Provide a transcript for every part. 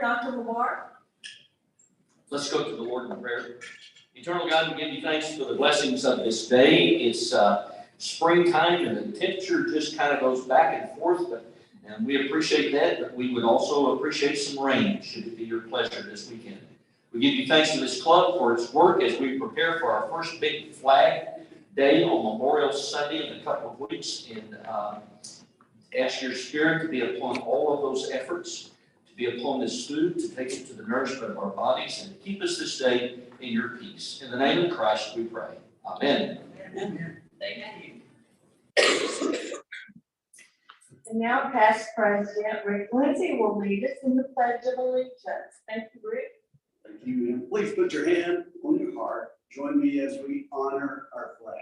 Dr. Lamar. Let's go to the Lord in prayer. Eternal God, we give you thanks for the blessings of this day. It's springtime and the temperature just kind of goes back and forth, and we appreciate that, but we would also appreciate some rain, should it be your pleasure this weekend. We give you thanks for this club for its work as we prepare for our first big flag day on Memorial Sunday in a couple of weeks, and ask your spirit to be upon all of those efforts, to be upon this food, to take it to the nourishment of our bodies, and to keep us this day in your peace. In the name of Christ we pray. Amen. Amen. Thank you. And now past President Rick Lindsay will lead us in the Pledge of Allegiance. Thank you, Rick. Thank you. And please put your hand on your heart. Join me as we honor our flag.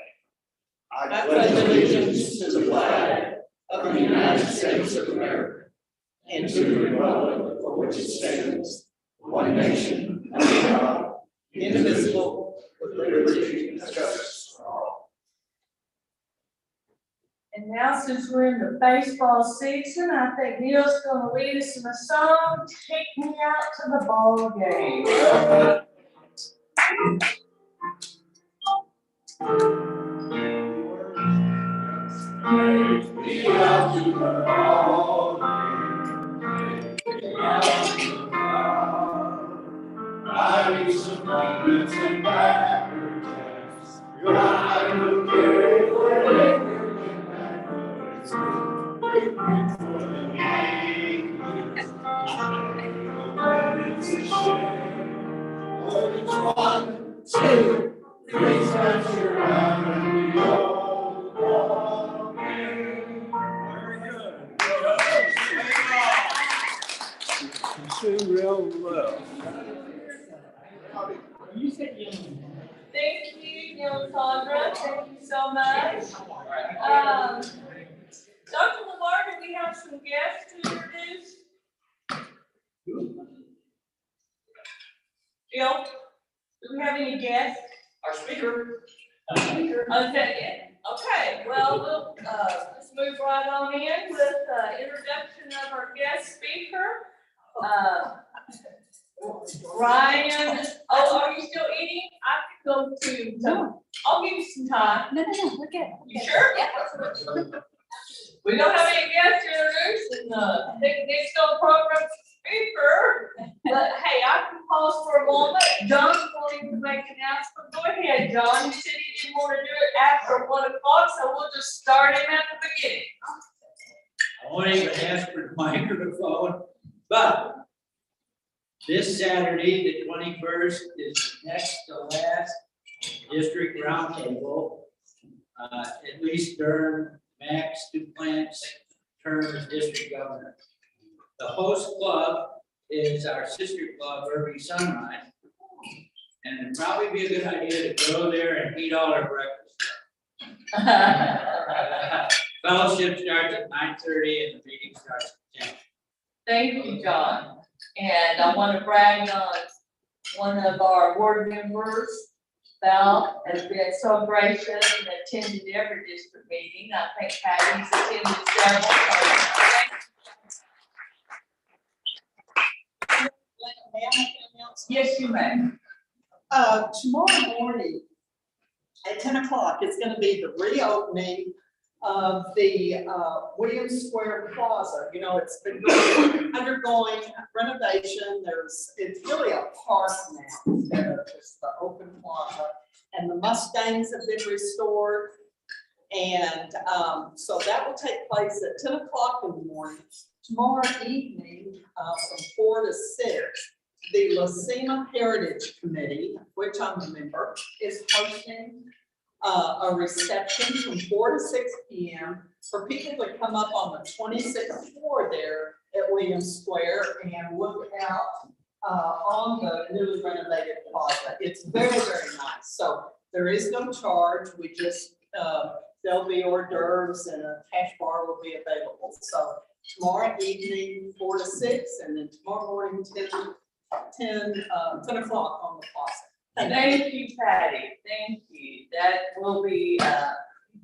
I pledge allegiance to the flag of the United States of America and to the republic for which it stands, one nation, under God, indivisible, with liberty and justice for all. And now, since we're in the baseball season, I think Neil's going to lead us in a song, Take Me Out to the Ball Game. Take me out to the ball game, take me out to the ground. I need some donuts and Cracker Jacks. I will carry whatever you have. For the Yankees, it's a shame. Oh, it's 1, 2, 3 times around and the old ball game. Very good. You sing real well. Thank you, Neil and Sandra. Thank you so much. Dr. Lamar, do we have some guests to introduce? Jill, do we have any guests? Our speaker. Okay, well, let's move right on in with introduction of our guest speaker. Ryan, are you still eating? I could go to, I'll give you some time. No, we're good. You sure? Yeah. We don't have any guests to introduce, and next on program speaker, but hey, I can pause for a moment. John's wanting to make an announcement. Go ahead, John. He said he didn't want to do it after 1 o'clock, so we'll just start him at the beginning. I won't even ask for the microphone, but this Saturday, the 21st, is next to last district roundtable, at least during Mac's 2 plants term as district governor. The host club is our sister club, Irving Sunrise, and it'd probably be a good idea to go there and eat all our breakfast. Fellowship starts at 9:30 and the meeting starts at 10. Thank you, John. And I want to brag on one of our board members, Val, has been so gracious and attended every district meeting. I think Patty's attended several. Yes, you may. Tomorrow morning at 10 o'clock, it's going to be the reopening of the Williams Square Plaza. You know, it's been undergoing renovation. It's really a park now instead of just the open plaza. And the Mustangs have been restored. And so that will take place at 10 o'clock in the morning. Tomorrow evening, from 4 to 6, the Lacina Heritage Committee, which I'm a member, is hosting a reception from 4 to 6 p.m. for people to come up on the 26th floor there at Williams Square and look out on the newly renovated plaza. It's very, very nice. So there is no charge. We just, there'll be hors d'oeuvres and a cash bar will be available. So tomorrow evening, 4 to 6, and then tomorrow morning, 10 o'clock on the plaza. Thank you, Patty. Thank you. That will be a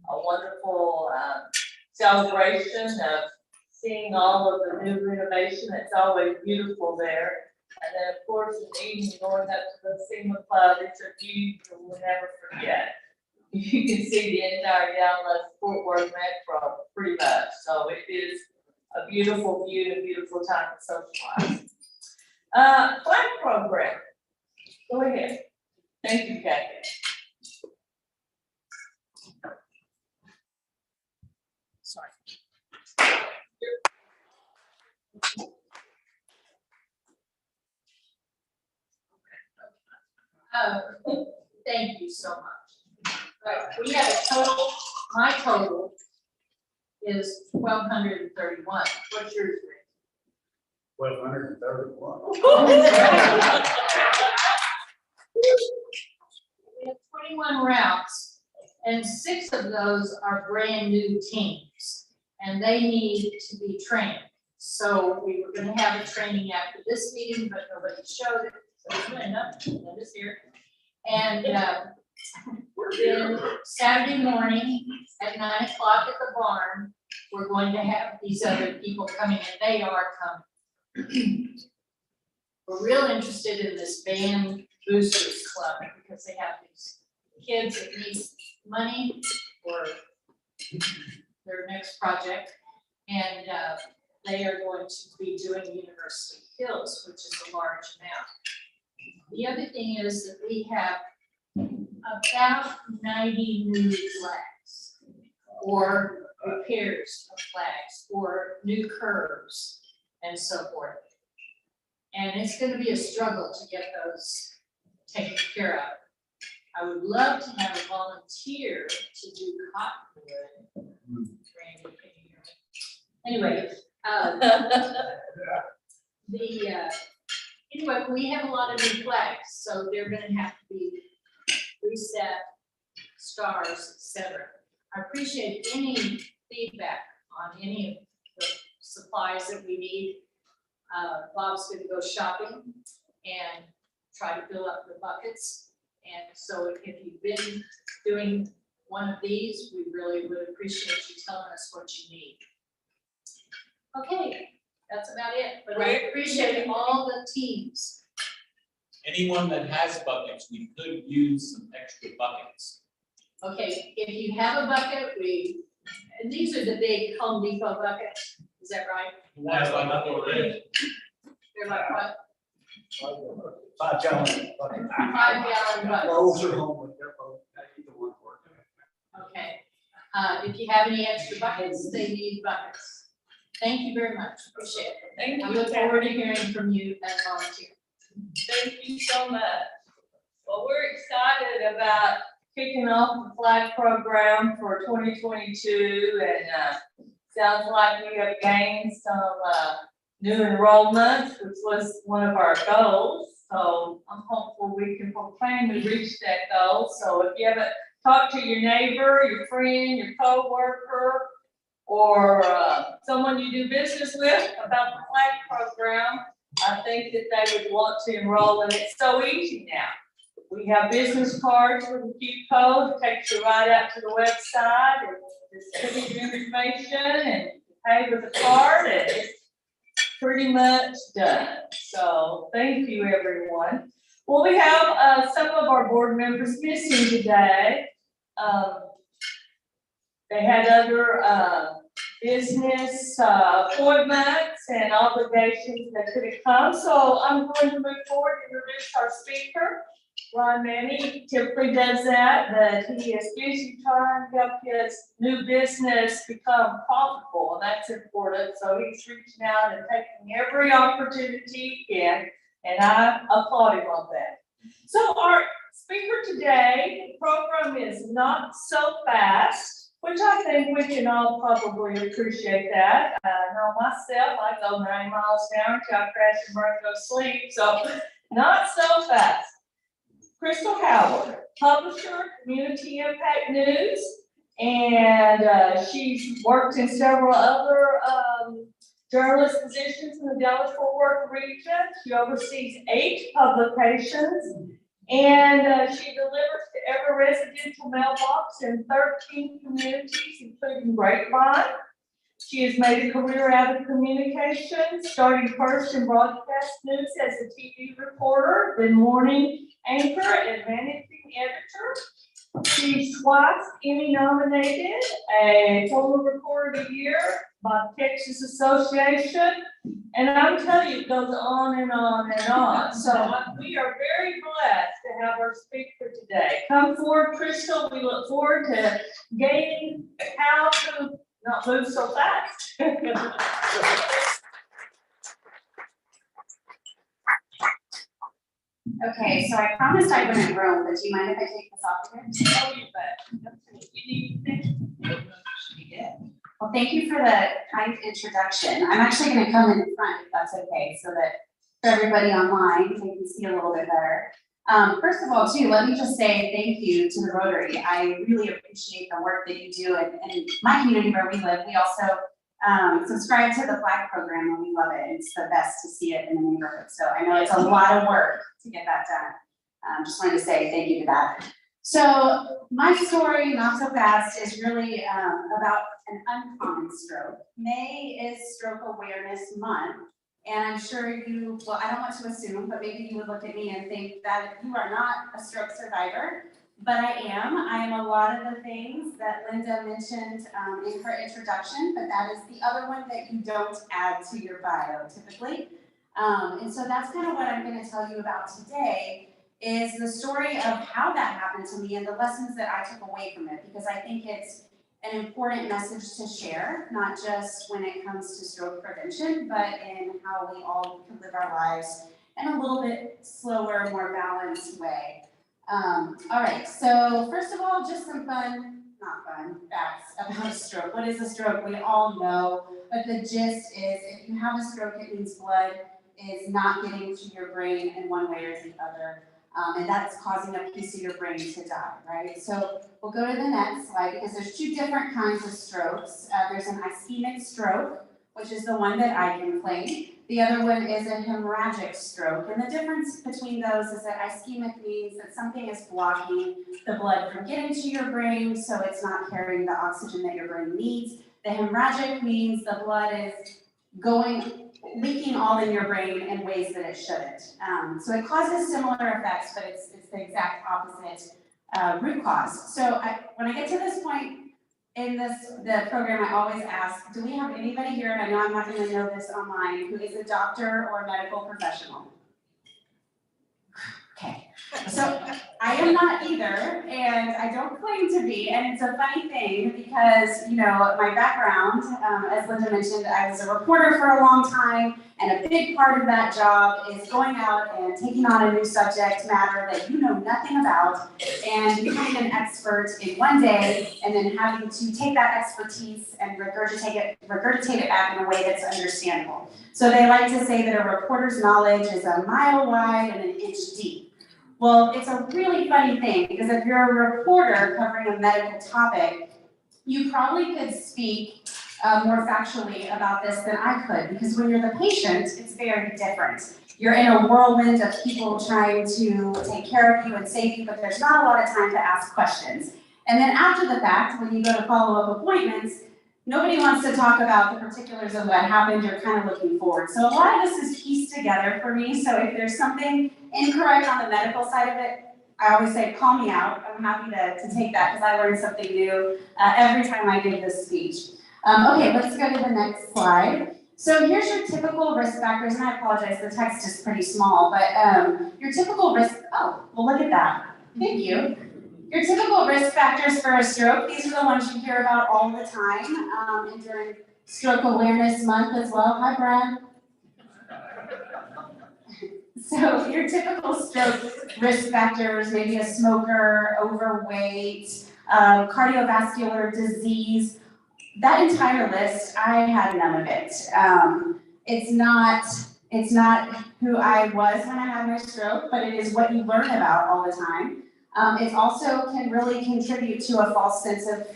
wonderful celebration of seeing all of the new renovation. It's always beautiful there. And then, of course, in the evening, going up to the SEMA Club, it's a view you'll never forget. You can see the entire Dallas Fort Worth Metro pretty much. So it is a beautiful view and a beautiful time to socialize. Flag program. Go ahead. Thank you, Kathy. Sorry. Thank you so much. We have a total, my total is 1,231. What's yours, Rick? 1,231. We have 21 routes, and 6 of those are brand new teams, and they need to be trained. So we were gonna have a training after this meeting, but nobody showed it, so it's Linda's here. And then Saturday morning at 9 o'clock at the barn, we're going to have these other people coming, and they are coming. We're real interested in this band boosters club because they have these kids that need money for their next project. And they are going to be doing University Hills, which is a large amount. The other thing is that we have about 90 new flags, or repairs of flags, or new curves, and so forth. And it's gonna be a struggle to get those taken care of. I would love to have a volunteer to do cottonwood. Randy, can you hear me? Anyway, anyway, we have a lot of new flags, so they're gonna have to be reset, stars, etc. I appreciate any feedback on any of the supplies that we need. Bob's gonna go shopping and try to fill up the buckets. And so if you've been doing one of these, we really would appreciate you telling us what you need. Okay, that's about it, but I appreciate all the teams. Anyone that has buckets, we could use some extra buckets. Okay, if you have a bucket, and these are the big Home Depot buckets, is that right? The ones like that already. They're like what? 5 gallon. 5-gallon buckets. Those are home with their boat. Either one work. Okay, if you have any extra buckets, they need buckets. Thank you very much, appreciate it. Thank I you. look forward to hearing from you as volunteer. Thank you so much. Well, we're excited about kicking off the flag program for 2022, and sounds like we have gained some new enrollments, which was one of our goals. So I'm hopeful we can proclaim we reached that goal. So if you haven't talked to your neighbor, your friend, your coworker, or someone you do business with about the flag program, I think that they would want to enroll, and it's so easy now. We have business cards with a QR code, it takes you right out to the website, and just put in your information and pay with a card, and it's pretty much done. So thank you, everyone. Well, we have some of our board members missing today. They had other business appointments and obligations that couldn't come. So I'm going to move forward and introduce our speaker, Ron Manny. Typically does that, but he is busy trying to help his new business become profitable, and that's important. So he's reaching out and taking every opportunity he can, and I applaud him on that. So our speaker today, the program is Not So Fast, which I think we can all probably appreciate that. I know myself, I go 9 miles an hour until I crash and burn and go to sleep. So Not So Fast. Christal Howard, publisher, Community Impact News, and she's worked in several other journalist positions in the Dallas-Fort Worth region. She oversees 8 publications, and she delivers to every residential mailbox in 13 communities, including Grapevine. She has made a career out of communication, starting first in broadcast news as a TV reporter, then morning anchor and managing editor. She's twice Emmy nominated, a former reporter of the year by the Texas Association. And I'm telling you, it goes on and on and on. So we are very blessed to have our speaker today. Come forward, Christal. We look forward to gaining how to not move so fast. Okay, so I promised I wouldn't roam, but do you mind if I take this off here? Oh, you bet. You need to Well, thank you for the kind introduction. I'm actually gonna come in front, if that's okay, so that for everybody online, they can see a little bit better. First of all, too, let me just say thank you to the Rotary. I really appreciate the work that you do, and in my community where we live, we also subscribe to the flag program, and we love it. It's the best to see it in the neighborhood. So I know it's a lot of work to get that done. Just wanted to say thank you to that. So my story, not so fast, is really about an uncommon stroke. May is Stroke Awareness Month, and I'm sure you, well, I don't want to assume, but maybe you would look at me and think that you are not a stroke survivor, but I am. I am a lot of the things that Linda mentioned in her introduction, but that is the other one that you don't add to your bio typically. And so that's kind of what I'm going to tell you about today, is the story of how that happened to me and the lessons that I took away from it, because I think it's an important message to share, not just when it comes to stroke prevention, but in how we all can live our lives in a little bit slower, more balanced way. All right, so first of all, just some not fun facts about a stroke. What is a stroke? We all know, but the gist is if you have a stroke, it means blood is not getting to your brain in one way or the other. And that's causing a piece of your brain to die, right? So we'll go to the next slide, because there's two different kinds of strokes. There's an ischemic stroke, which is the one that I can claim. The other one is a hemorrhagic stroke. And the difference between those is that ischemic means that something is blocking the blood from getting to your brain, so it's not carrying the oxygen that your brain needs. The hemorrhagic means the blood is leaking all in your brain in ways that it shouldn't. So it causes similar effects, but it's the exact opposite root cause. So when I get to this point in the program, I always ask, do we have anybody here, and I know I'm not going to know this online, who is a doctor or a medical professional? Okay, so I am not either, and I don't claim to be, and it's a funny thing because, you know, my background, as Linda mentioned, I was a reporter for a long time, and a big part of that job is going out and taking on a new subject matter that you know nothing about, and becoming an expert in one day, and then having to take that expertise and regurgitate it back in a way that's understandable. So they like to say that a reporter's knowledge is a mile wide and an inch deep. Well, it's a really funny thing, because if you're a reporter covering a medical topic, you probably could speak more factually about this than I could, because when you're the patient, it's very different. You're in a whirlwind of people trying to take care of you and save you, but there's not a lot of time to ask questions. And then after the fact, when you go to follow-up appointments, nobody wants to talk about the particulars of what happened. You're kind of looking forward. So a lot of this is pieced together for me. So if there's something incorrect on the medical side of it, I always say, call me out. I'm happy to take that, because I learn something new every time I give this speech. Okay, let's go to the next slide. So here's your typical risk factors, and I apologize, the text is pretty small, but your typical risk, oh, well, look at that. Thank you. Your typical risk factors for a stroke, these are the ones you hear about all the time, and during Stroke Awareness Month as well. Hi, Brad. So your typical stroke risk factors, maybe a smoker, overweight, cardiovascular disease, that entire list, I had none of it. It's not who I was when I had my stroke, but it is what you learn about all the time. It also can really contribute to a false sense of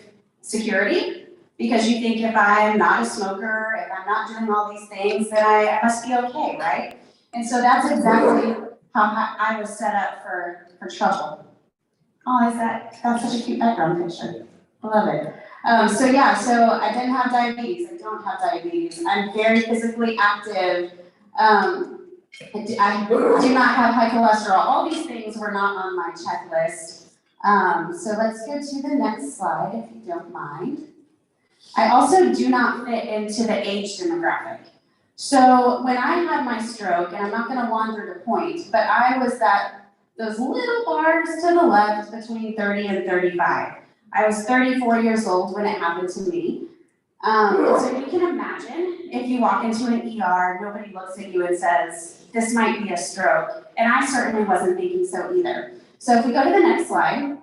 security, because you think if I'm not a smoker, if I'm not doing all these things, then I must be okay, right? And so that's exactly how I was set up for trouble. Oh, that's such a cute background picture. I love it. So yeah, so I didn't have diabetes, I don't have diabetes, I'm very physically active. I do not have high cholesterol, all these things were not on my checklist. So let's go to the next slide, if you don't mind. I also do not fit into the age demographic. So when I had my stroke, and I'm not gonna wander the point, but I was those little bars to the left between 30 and 35. I was 34 years old when it happened to me. So you can imagine, if you walk into an ER, nobody looks at you and says, this might be a stroke. And I certainly wasn't thinking so either. So if we go to the next slide,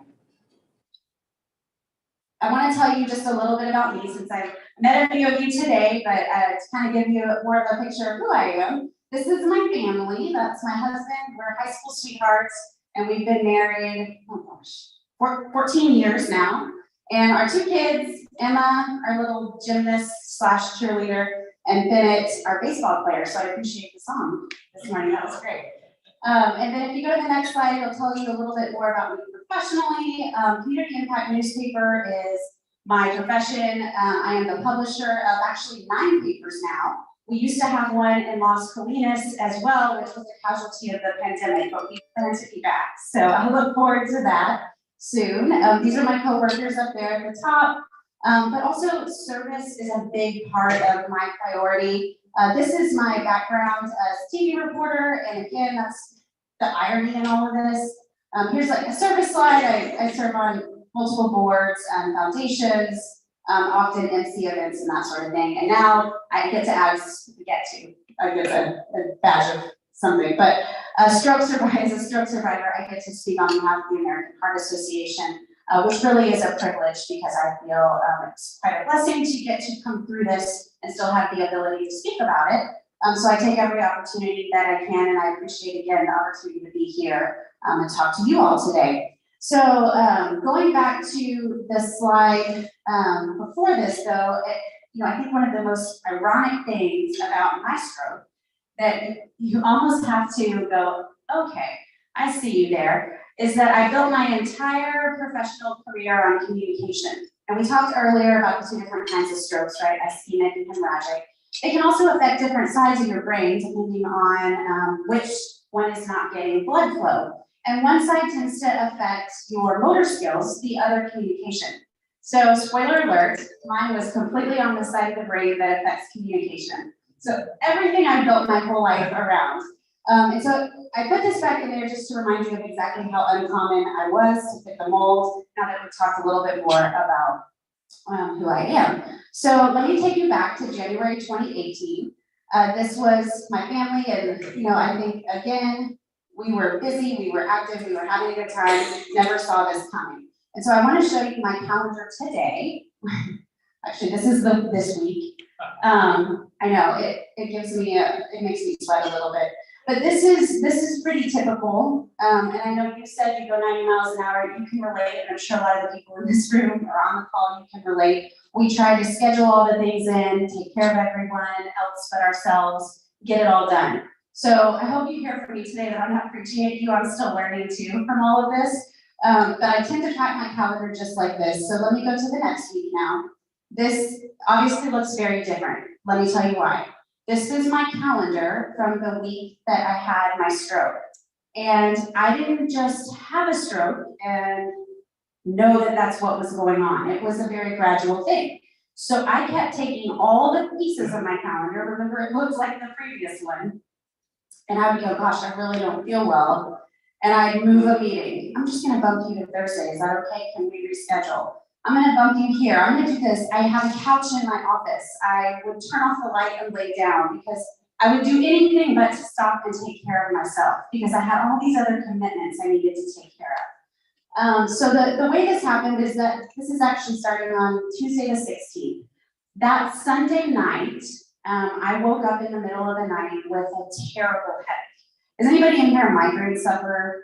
I want to tell you just a little bit about me, since I've met a few of you today, but to kind of give you more of a picture of who I am. This is my family. That's my husband. We're high school sweethearts, and we've been married, oh gosh, 14 years now. And our two kids, Emma, our little gymnast / cheerleader, and Bennett, our baseball player. So I appreciate the song this morning. That was great. And then if you go to the next slide, it'll tell you a little bit more about me professionally. Community Impact Newspaper is my profession. I am the publisher of actually 9 papers now. We used to have one in Las Colinas as well, which was a casualty of the pandemic, but we plan to be back. So I look forward to that soon. These are my coworkers up there at the top. But also service is a big part of my priority. This is my background as a TV reporter, and again, that's the irony in all of this. Here's like a service slide. I serve on multiple boards and foundations, often MC events and that sort of thing. And now I get to add, I get a badge of something. But as a stroke survivor, I get to speak on behalf of the American Heart Association, which really is a privilege, because I feel it's quite a blessing to get to come through this and still have the ability to speak about it. So I take every opportunity that I can, and I appreciate again the opportunity to be here and talk to you all today. So going back to the slide before this, though, I think one of the most ironic things about my stroke that you almost have to go, okay, I see you there, is that I built my entire professional career on communication. And we talked earlier about the 2 different kinds of strokes, right? Ischemic and hemorrhagic. It can also affect different sides of your brain depending on which one is not getting blood flow. And one side tends to affect your motor skills, the other communication. So spoiler alert, mine was completely on the side of the brain that affects communication. So everything I built my whole life around. And so I put this back in there just to remind you of exactly how uncommon I was to fit the mold, now that we've talked a little bit more about who I am. So let me take you back to January 2018. This was my family, and I think, again, we were busy, we were active, we were having a good time, never saw this coming. And so I want to show you my calendar today. Actually, this is this week. I know, it gives me it makes me sweat a little bit. But this is pretty typical, and I know you said you go 90 miles an hour, you can relate, and I'm sure a lot of the people in this room or on the call, you can relate. We try to schedule all the things in, take care of everyone else but ourselves, get it all done. So I hope you hear from me today that I'm not preaching at you, I'm still learning too from all of this. But I tend to pack my calendar just like this. So let me go to the next week now. This obviously looks very different. Let me tell you why. This is my calendar from the week that I had my stroke. And I didn't just have a stroke and know that that's what was going on. It was a very gradual thing. So I kept taking all the pieces of my calendar. Remember, it looks like the previous one. And I would go, gosh, I really don't feel well. And I'd move a meeting. I'm just gonna bump you to Thursday. Is that okay? Can we reschedule? I'm gonna bump you here. I'm gonna do this. I have a couch in my office. I would turn off the light and lay down because I would do anything but to stop and take care of myself because I had all these other commitments I needed to take care of. So the way this happened is that this is actually starting on Tuesday the 16th. That Sunday night, I woke up in the middle of the night with a terrible headache. Is anybody in here a migraine sufferer?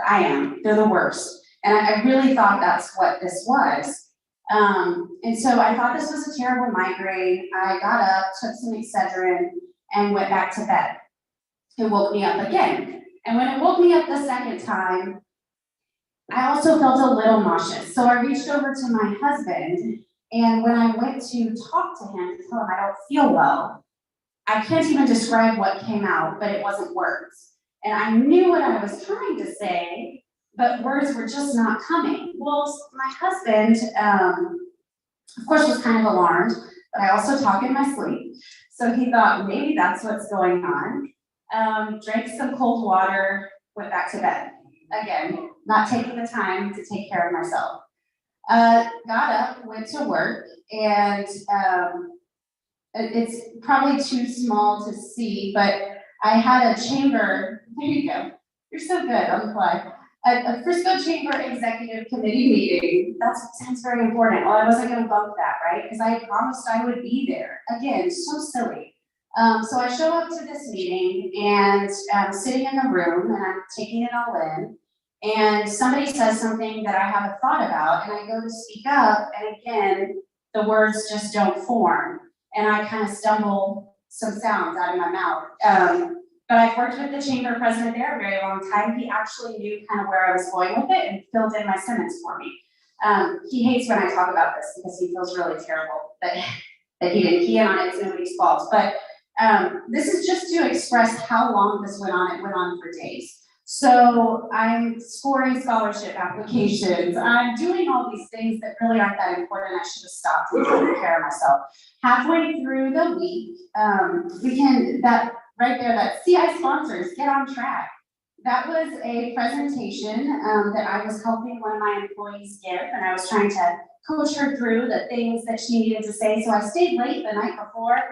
I am. They're the worst. And I really thought that's what this was. And so I thought this was a terrible migraine. I got up, took some Excedrin, and went back to bed. It woke me up again. And when it woke me up the second time, I also felt a little nauseous, so I reached over to my husband, and when I went to talk to him to tell him I don't feel well, I can't even describe what came out, but it wasn't words. And I knew what I was trying to say, but words were just not coming. Well, my husband, of course, was kind of alarmed, but I also talk in my sleep. So he thought maybe that's what's going on. Drank some cold water, went back to bed. Again, not taking the time to take care of myself. Got up, went to work, and it's probably too small to see, but I had a chamber, there you go, you're so good on the fly. A Frisco Chamber Executive Committee meeting, that sounds very important. Well, I wasn't gonna bump that, right? Because I promised I would be there. Again, so silly. So I show up to this meeting and I'm sitting in the room and I'm taking it all in. And somebody says something that I haven't thought about and I go to speak up and again, the words just don't form. And I kind of stumble some sounds out of my mouth. But I've worked with the chamber president there a very long time. He actually knew kind of where I was going with it and filled in my sentence for me. He hates when I talk about this because he feels really terrible that he didn't key in on it. It's nobody's fault. But this is just to express how long this went on. It went on for days. So I'm scoring scholarship applications. I'm doing all these things that really aren't that important. I should have stopped and taken care of myself. Halfway through the week, right there, that CI sponsors, get on track. That was a presentation that I was helping one of my employees give, and I was trying to coach her through the things that she needed to say. So I stayed late the night before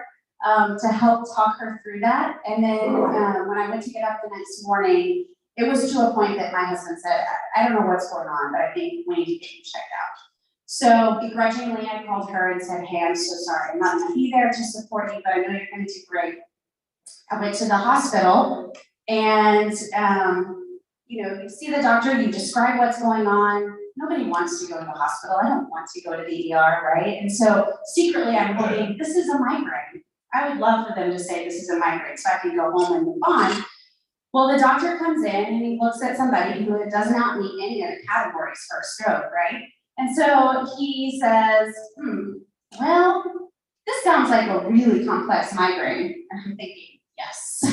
to help talk her through that. And then when I went to get up the next morning, it was to a point that my husband said, I don't know what's going on, but I think we need to get you checked out. So begrudgingly, I called her and said, hey, I'm so sorry. I'm not going to be there to support you, but I know you're going to do great. I went to the hospital and, you see the doctor, you describe what's going on. Nobody wants to go to the hospital. I don't want to go to the ER, right? And so secretly I'm hoping this is a migraine. I would love for them to say this is a migraine so I can go home and move on. Well, the doctor comes in and he looks at somebody who does not meet any of the categories for a stroke, right? And so he says, well, this sounds like a really complex migraine. And I'm thinking, yes,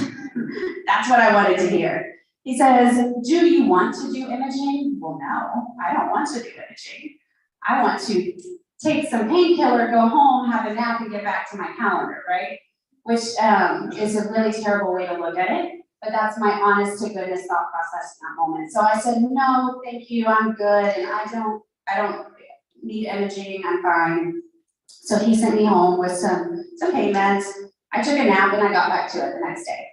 that's what I wanted to hear. He says, do you want to do imaging? Well, no, I don't want to do imaging. I want to take some painkiller, go home, have a nap, and get back to my calendar, right? Which is a really terrible way to look at it, but that's my honest to goodness thought process in that moment. So I said, no, thank you, I'm good, and I don't need imaging, I'm fine. So he sent me home with some pain meds. I took a nap and I got back to it the next day.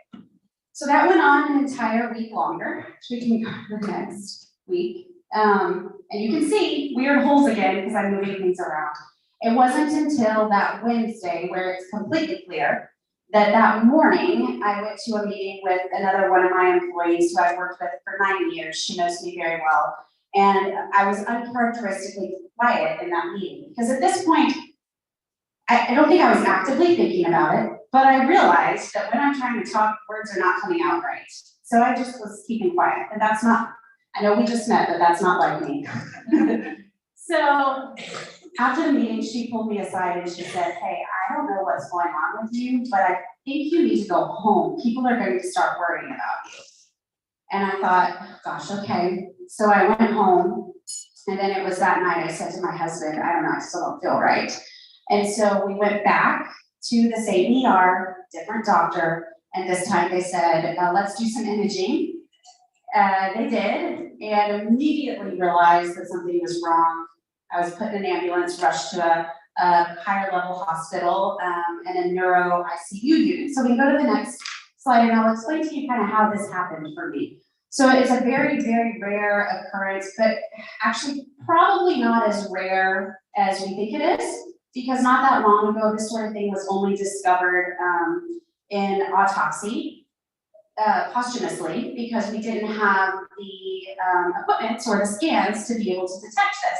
So that went on an entire week longer, which we can go to the next week. And you can see weird holes again because I'm moving things around. It wasn't until that Wednesday where it's completely clear that morning I went to a meeting with another one of my employees who I've worked with for 9 years. She knows me very well. And I was uncharacteristically quiet in that meeting because at this point, I don't think I was actively thinking about it, but I realized that when I'm trying to talk, words are not coming out right. So I just was keeping quiet, and that's not, I know we just met, but that's not like me. So after the meeting, she pulled me aside and she said, hey, I don't know what's going on with you, but I think you need to go home. People are going to start worrying about you. And I thought, oh, gosh, okay. So I went home, and then it was that night I said to my husband, I don't know, I still don't feel right. And so we went back to the same ER, different doctor, and this time they said, let's do some imaging. They did, and immediately realized that something was wrong. I was put in an ambulance, rushed to a higher level hospital, and a neuro ICU unit. So we can go to the next slide, and I'll explain to you kind of how this happened for me. So it's a very, very rare occurrence, but actually probably not as rare as we think it is, because not that long ago, this sort of thing was only discovered in autopsy, posthumously, because we didn't have the equipment or the scans to be able to detect this.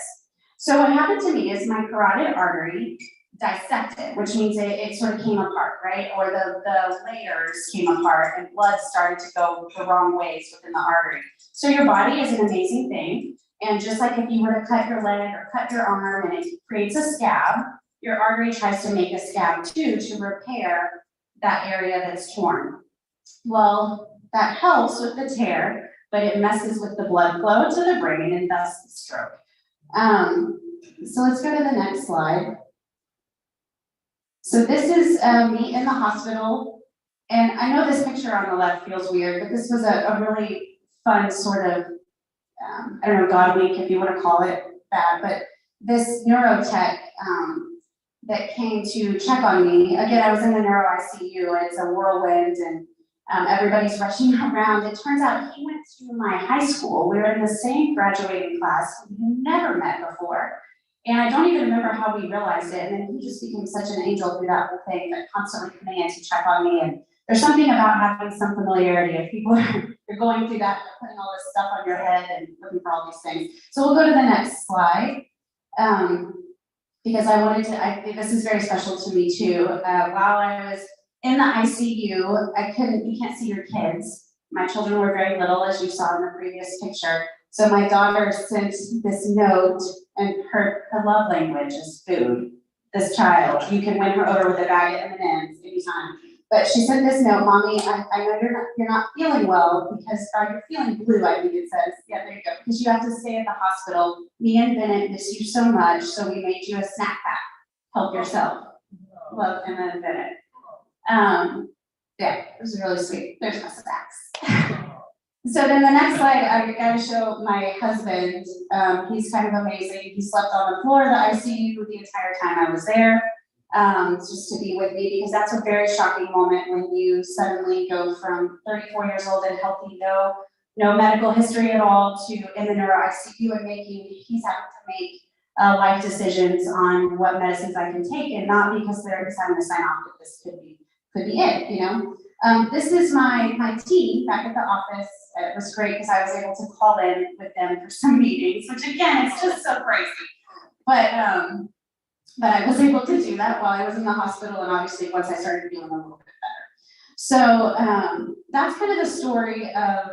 So what happened to me is my carotid artery dissected, which means it sort of came apart, right? Or the layers came apart and blood started to go the wrong ways within the artery. So your body is an amazing thing, And just like if you were to cut your leg or cut your arm and it creates a scab, your artery tries to make a scab too to repair that area that's torn. Well, that helps with the tear, but it messes with the blood flow to the brain and thus the stroke. So let's go to the next slide. So this is me in the hospital. And I know this picture on the left feels weird, but this was a really fun sort of, I don't know, God week, if you want to call it that, but this neurotech that came to check on me. Again, I was in the neuro ICU, and it's a whirlwind, and everybody's rushing around. It turns out he went to my high school. We were in the same graduating class. We never met before. And I don't even remember how we realized it. And then he just became such an angel through that whole thing, that constantly coming in to check on me. And there's something about having some familiarity. If people are going through that, putting all this stuff on your head and looking for all these things. So we'll go to the next slide. Because I think this is very special to me too. While I was in the ICU, you can't see your kids. My children were very little, as you saw in the previous picture. So my daughter sent this note, and her love language is food. This child, you can win her over with a bag of M&Ms anytime. But she sent this note, Mommy, I know you're not feeling well because you're feeling blue, I think it says. Yeah, there you go. Because you have to stay at the hospital. Me and Bennett miss you so much, so we made you a snack pack. Help yourself. Love, and then Bennett. Yeah, it was really sweet. There's my snacks. So then the next slide, I gotta show my husband. He's kind of amazing. He slept on the floor of the ICU the entire time I was there, just to be with me, because that's a very shocking moment when you suddenly go from 34 years old and healthy, no medical history at all, to in the neuro ICU and he's having to make life decisions on what medicines I can take, and not because they're just having to sign off that this could be it, you know. This is my team back at the office. It was great because I was able to call in with them for some meetings, which again, it's just so crazy. But I was able to do that while I was in the hospital, and obviously once I started feeling a little bit better. So that's kind of the story of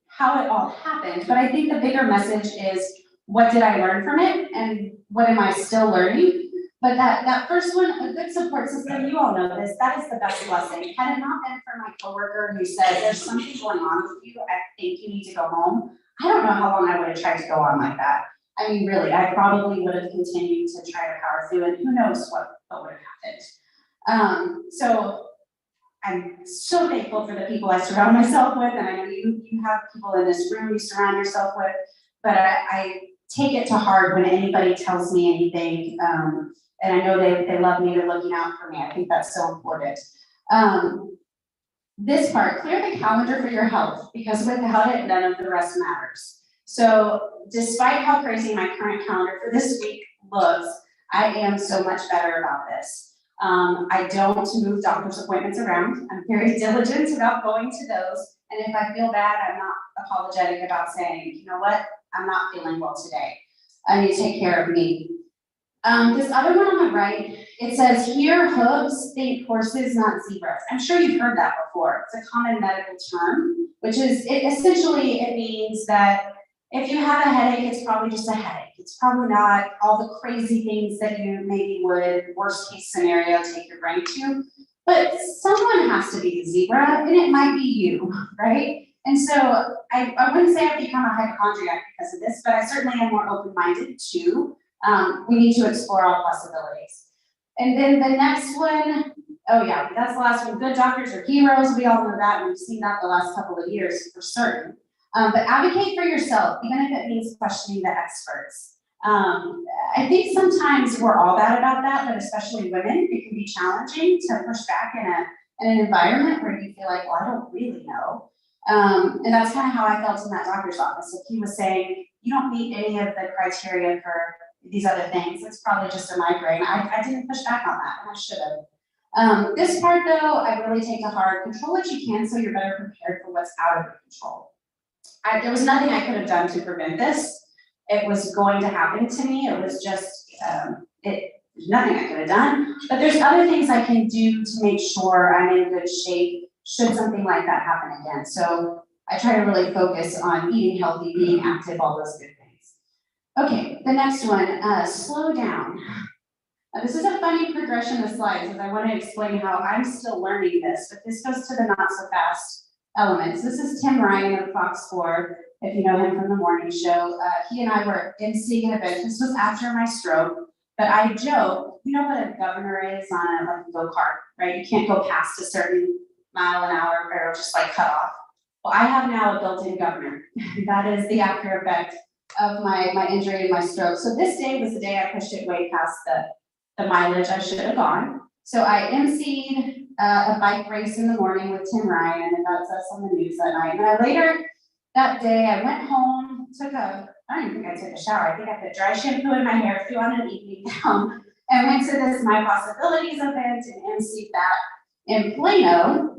how it all happened. But I think the bigger message is, what did I learn from it, and what am I still learning? But that first one, a good support system, you all know this, that is the best blessing. Had it not been for my coworker who said, there's something going on with you, I think you need to go home, I don't know how long I would have tried to go on like that. I mean, really, I probably would have continued to try to power through, and who knows what would have happened. So I'm so thankful for the people I surround myself with, and I know you have people in this room you surround yourself with, but I take it to heart when anybody tells me anything, and I know they love me, they're looking out for me. I think that's so important. This part, clear the calendar for your health, because without it, none of the rest matters. So despite how crazy my current calendar for this week looks, I am so much better about this. I don't move doctor's appointments around. I'm very diligent about going to those. And if I feel bad, I'm not apologetic about saying, you know what, I'm not feeling well today. I need to take care of me. This other one on the right, it says, hear hooves, think horses, not zebras. I'm sure you've heard that before. It's a common medical term, which is, essentially it means that if you have a headache, it's probably just a headache. It's probably not all the crazy things that you maybe would, worst case scenario, take your brain to. But someone has to be the zebra, and it might be you, right? And so I wouldn't say I've become a hypochondriac because of this, but I certainly am more open-minded too. We need to explore all possibilities. And then the next one, oh yeah, that's the last one. Good doctors are heroes. We all know that. We've seen that the last couple of years for certain. But advocate for yourself, even if it means questioning the experts. I think sometimes we're all bad about that, but especially women, it can be challenging to push back in an environment where you feel like, well, I don't really know. And that's kind of how I felt in that doctor's office. If he was saying, you don't meet any of the criteria for these other things, it's probably just a migraine. I didn't push back on that, and I should have. This part though, I really take to heart. Control what you can so you're better prepared for what's out of your control. There was nothing I could have done to prevent this. It was going to happen to me. It was just, there's nothing I could have done. But there's other things I can do to make sure I'm in good shape should something like that happen again. So I try to really focus on eating healthy, being active, all those good things. Okay, the next one, slow down. This is a funny progression of slides, because I want to explain how I'm still learning this, but this goes to the not so fast elements. This is Tim Ryan of Fox 4, if you know him from the morning show. He and I were emceeing an event. This was after my stroke, but I joke, you know what a governor is on a go-kart, right? You can't go past a certain mile an hour or it'll just like cut off. Well, I have now a built-in governor. That is the after effect of my injury and my stroke. So this day was the day I pushed it way past the mileage I should have gone. So I emceed a bike race in the morning with Tim Ryan, and that's us on the news that night. And later that day, I went home, I don't even think I took a shower. I think I put dry shampoo in my hair, threw on an evening gown, and went to this My Possibilities event and emceed that in Plano.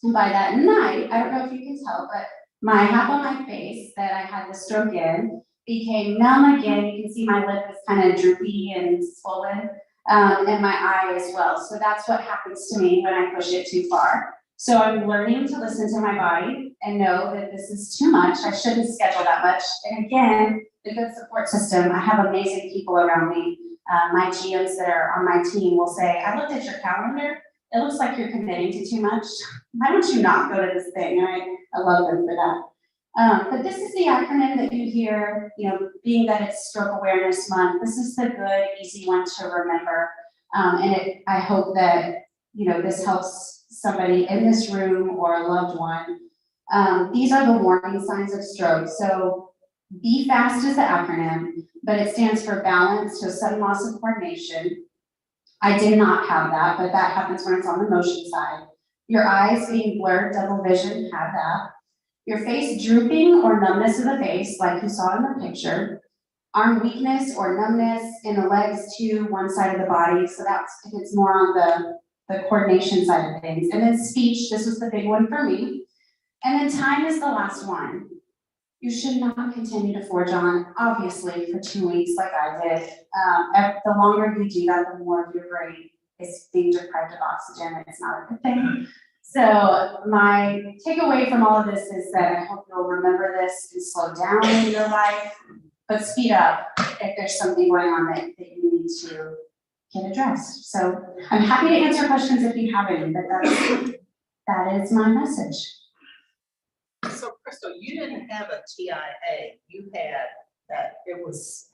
And by that night, I don't know if you can tell, but my half of my face that I had the stroke in became numb again. You can see my lip is kind of droopy and swollen, and my eye as well. So that's what happens to me when I push it too far. So I'm learning to listen to my body and know that this is too much. I shouldn't schedule that much. And again, the good support system. I have amazing people around me. My GMs that are on my team will say, I looked at your calendar. It looks like you're committing to too much. Why don't you not go to this thing, right? I love them for that. But this is the acronym that you hear, being that it's Stroke Awareness Month. This is the good, easy one to remember. I hope that, this helps somebody in this room or a loved one. These are the warning signs of stroke. So BFAST is the acronym, but it stands for balance, so sudden loss of coordination. I did not have that, but that happens when it's on the motion side. Your eyes being blurred, double vision, have that. Your face drooping or numbness of the face, like you saw in the picture. Arm weakness or numbness in the legs to one side of the body. So that's if it's more on the coordination side of things. And then speech, this was the big one for me. And then time is the last one. You should not continue to forge on, obviously, for 2 weeks like I did. The longer you do that, the more of your brain is being deprived of oxygen, and it's not a good thing. So my takeaway from all of this is that I hope you'll remember this and slow down in your life, but speed up if there's something going on that you need to get addressed. So I'm happy to answer questions if you have any, but that is my message. So Christal, you didn't have a TIA, you had that, it was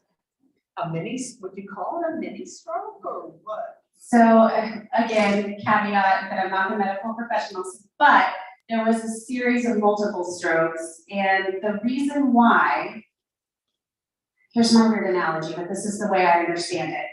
a mini, would you call it a mini stroke or what? So again, caveat that I'm not the medical professional, but there was a series of multiple strokes, and the reason why, here's my weird analogy, but this is the way I understand it.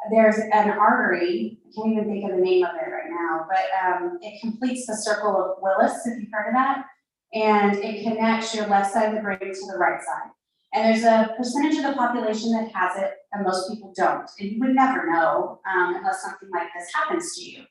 There's an artery, I can't even think of the name of it right now, but it completes the circle of Willis, if you've heard of that, and it connects your left side of the brain to the right side. And there's a percentage of the population that has it, and most people don't. And you would never know unless something like this happens to you.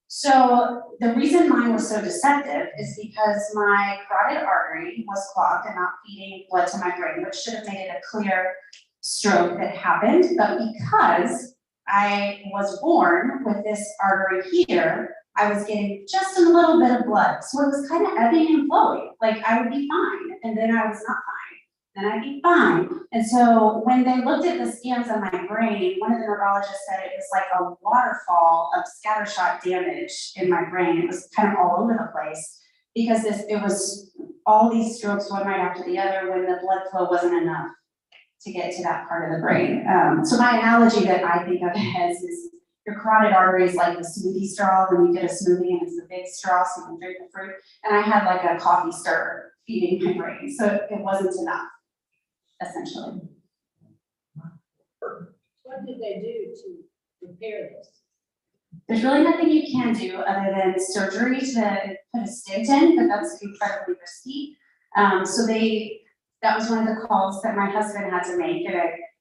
So the reason mine was so deceptive is because my carotid artery was clogged and not feeding blood to my brain, which should have made it a clear stroke that happened. But because I was born with this artery here, I was getting just a little bit of blood. So it was kind of ebbing and flowing. Like I would be fine, and then I was not fine. Then I'd be fine. And so when they looked at the scans on my brain, one of the neurologists said it was like a waterfall of scattershot damage in my brain. It was kind of all over the place because it was all these strokes one right after the other when the blood flow wasn't enough to get to that part of the brain. So my analogy that I think of it as is your carotid artery is like the smoothie straw when you get a smoothie and it's the big straw so you can drink the fruit. And I had like a coffee stirrer feeding my brain, so it wasn't enough. Essentially. What did they do to repair this? There's really nothing you can do other than surgery to put a stent in, but that's incredibly risky. So that was one of the calls that my husband had to make, and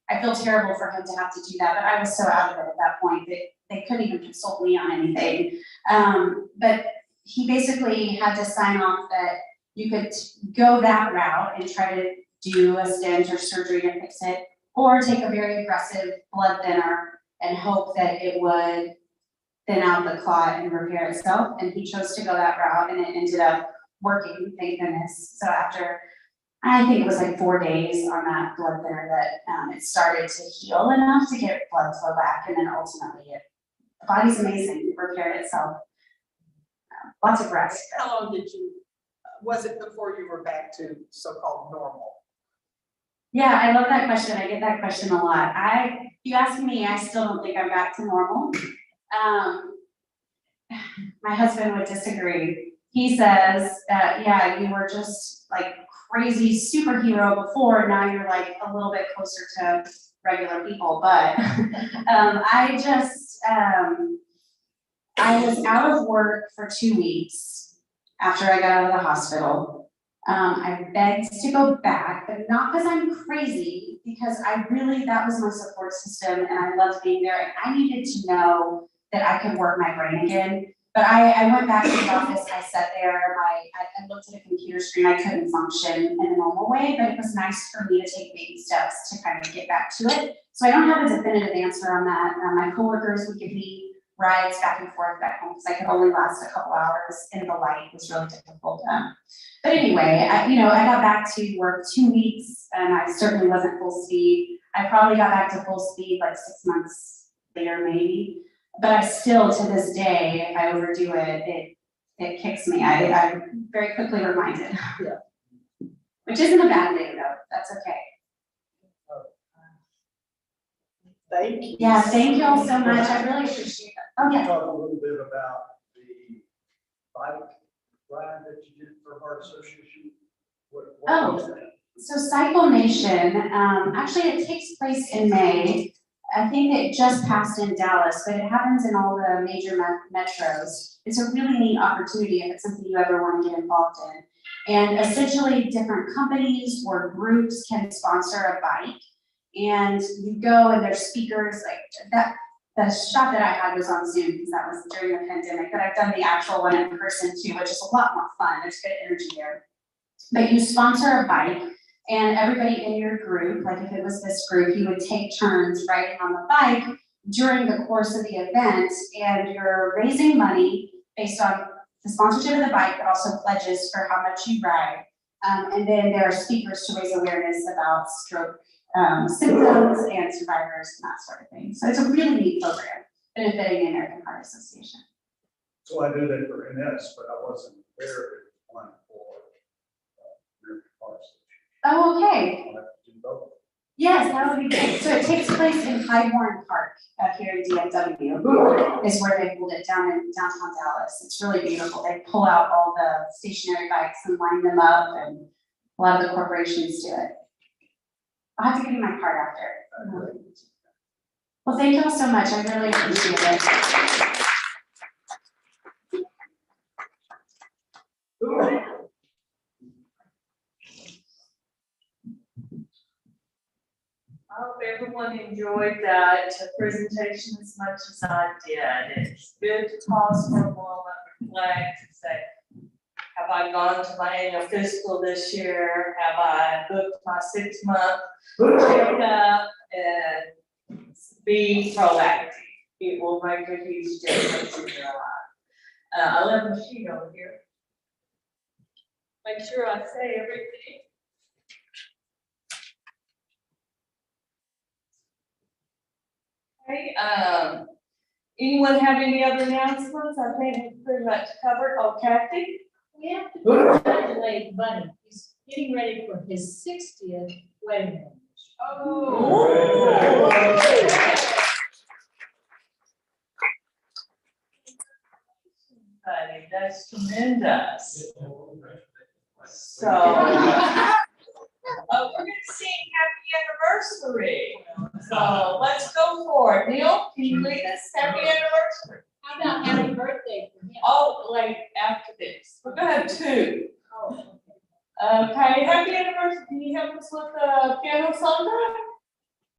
I feel terrible for him to have to do that, but I was so out of it at that point that they couldn't even consult me on anything. But he basically had to sign off that you could go that route and try to do a stent or surgery to fix it, or take a very aggressive blood thinner and hope that it would thin out the clot and repair itself. And he chose to go that route, and it ended up working, thank goodness. So after I think it was like 4 days on that blood thinner that it started to heal enough to get blood flow back, and then ultimately the body's amazing, it repaired itself. Lots of rest. How long was it before you were back to so-called normal? Yeah, I love that question. I get that question a lot. You ask me, I still don't think I'm back to normal. My husband would disagree. He says that, yeah, you were just like crazy superhero before, now you're like a little bit closer to regular people, but I was out of work for 2 weeks after I got out of the hospital. I begged to go back, but not because I'm crazy, because that was my support system and I loved being there and I needed to know that I could work my brain again. But I went back to the office, I sat there, I looked at a computer screen, I couldn't function in a normal way, but it was nice for me to take baby steps to kind of get back to it. So I don't have a definitive answer on that. My coworkers would give me rides back and forth back home because I could only last a couple hours in the light. It was really difficult. But anyway, I got back to work 2 weeks and I certainly wasn't full speed. I probably got back to full speed like 6 months later maybe. But I still, to this day, if I overdo it, it kicks me. I'm very quickly reminded. Yeah. Which isn't a bad thing though, that's okay. Thank you. Yeah, thank you all so much, I really appreciate it. Oh, yeah. Talk a little bit about the bike ride that you did for Heart Association. What was that? So Cycle Nation, actually it takes place in May. I think it just passed in Dallas, but it happens in all the major metros. It's a really neat opportunity if it's something you ever want to get involved in. And essentially different companies or groups can sponsor a bike. And you go and there's speakers like that. The shot that I had was on Zoom because that was during the pandemic, but I've done the actual one in person too, which is a lot more fun. There's good energy there. But you sponsor a bike. And everybody in your group, like if it was this group, you would take turns riding on the bike during the course of the event, and you're raising money based on the sponsorship of the bike, but also pledges for how much you ride. And then there are speakers to raise awareness about stroke symptoms and survivors and that sort of thing. So it's a really neat program benefiting the American Heart Association. So I did it for MS, but I wasn't there at the time for American Heart Association. Oh, okay. I'll have to do both. Yes, that would be great. So it takes place in Highborn Park here in DFW, is where they hold it down in downtown Dallas. It's really beautiful. They pull out all the stationary bikes and line them up, and a lot of the corporations do it. I'll have to give you my card after. Well, thank you all so much. I really appreciate it. I hope everyone enjoyed that presentation as much as I did. It's good to pause for a moment, reflect, and say, have I gone to my annual physical this year? Have I booked my 6-month checkup? And be proactive. It will make a huge difference in your life. I love the sheet over here. Make sure I say everything. Okay, anyone have any other announcements? I think it's pretty much covered. Oh, Kathy? We have to congratulate Bunny. He's getting ready for his 60th wedding anniversary. Oh. Buddy, that's tremendous. So, we're gonna sing happy anniversary. So let's go for it. Neil, can you lead us? Happy anniversary. How about happy birthday for him? Oh, like after this. We're gonna have 2. Oh, Okay, happy anniversary. Can you help us with the piano song?